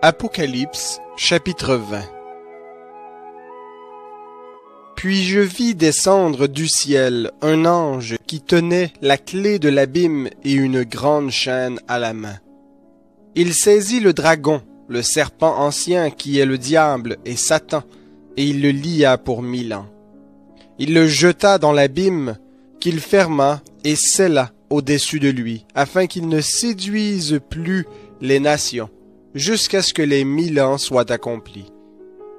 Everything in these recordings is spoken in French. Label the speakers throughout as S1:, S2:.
S1: Apocalypse, chapitre 20. Puis je vis descendre du ciel un ange qui tenait la clé de l'abîme et une grande chaîne à la main. Il saisit le dragon, le serpent ancien qui est le diable et Satan, et il le lia pour 1000 ans. Il le jeta dans l'abîme, qu'il ferma et scella au-dessus de lui, afin qu'il ne séduise plus les nations, jusqu'à ce que les 1000 ans soient accomplis.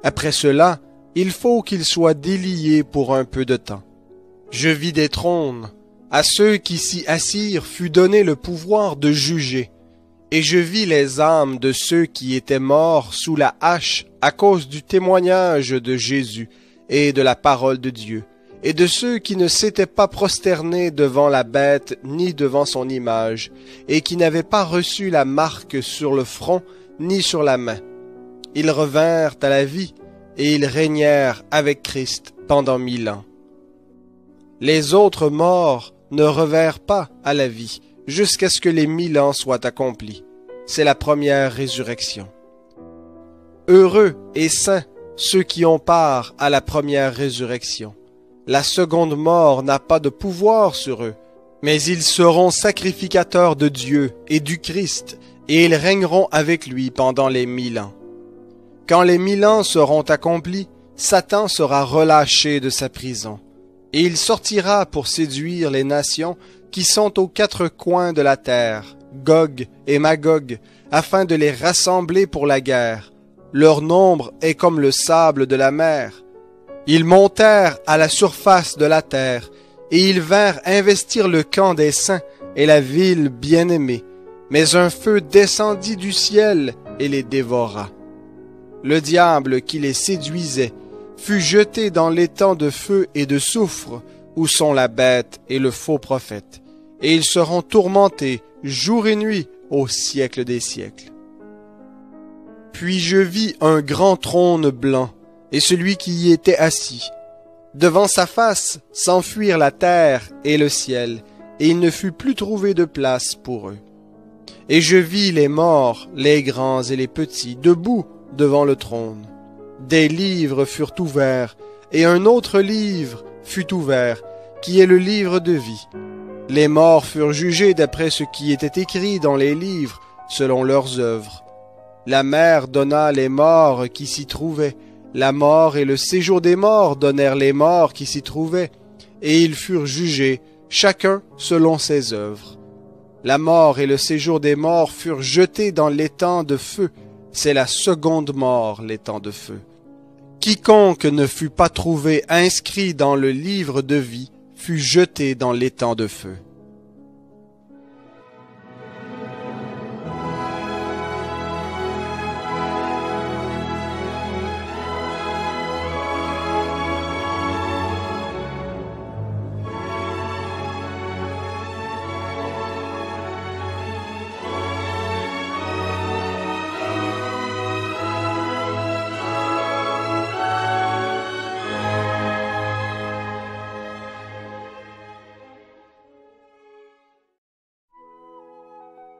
S1: Après cela, il faut qu'il soit délié pour un peu de temps. Je vis des trônes. À ceux qui s'y assirent fut donné le pouvoir de juger. Et je vis les âmes de ceux qui étaient morts sous la hache à cause du témoignage de Jésus et de la parole de Dieu, et de ceux qui ne s'étaient pas prosternés devant la bête ni devant son image, et qui n'avaient pas reçu la marque sur le front ni sur la main. Ils revinrent à la vie, et ils régnèrent avec Christ pendant 1000 ans. Les autres morts ne revinrent pas à la vie, jusqu'à ce que les 1000 ans soient accomplis. C'est la première résurrection. Heureux et saints ceux qui ont part à la première résurrection. La seconde mort n'a pas de pouvoir sur eux, mais ils seront sacrificateurs de Dieu et du Christ, et ils régneront avec lui pendant les 1000 ans. Quand les 1000 ans seront accomplis, Satan sera relâché de sa prison, et il sortira pour séduire les nations qui sont aux 4 coins de la terre, Gog et Magog, afin de les rassembler pour la guerre. Leur nombre est comme le sable de la mer. Ils montèrent à la surface de la terre, et ils vinrent investir le camp des saints et la ville bien-aimée. Mais un feu descendit du ciel et les dévora. Le diable qui les séduisait fut jeté dans l'étang de feu et de soufre, où sont la bête et le faux prophète, et ils seront tourmentés jour et nuit au siècle des siècles. Puis je vis un grand trône blanc, et celui qui y était assis. Devant sa face s'enfuirent la terre et le ciel, et il ne fut plus trouvé de place pour eux. Et je vis les morts, les grands et les petits, debout devant le trône. Des livres furent ouverts, et un autre livre fut ouvert, qui est le livre de vie. Les morts furent jugés d'après ce qui était écrit dans les livres, selon leurs œuvres. La mer donna les morts qui s'y trouvaient. La mort et le séjour des morts donnèrent les morts qui s'y trouvaient, et ils furent jugés, chacun selon ses œuvres. La mort et le séjour des morts furent jetés dans l'étang de feu. C'est la seconde mort, l'étang de feu. Quiconque ne fut pas trouvé inscrit dans le livre de vie fut jeté dans l'étang de feu.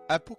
S1: Apocalypse.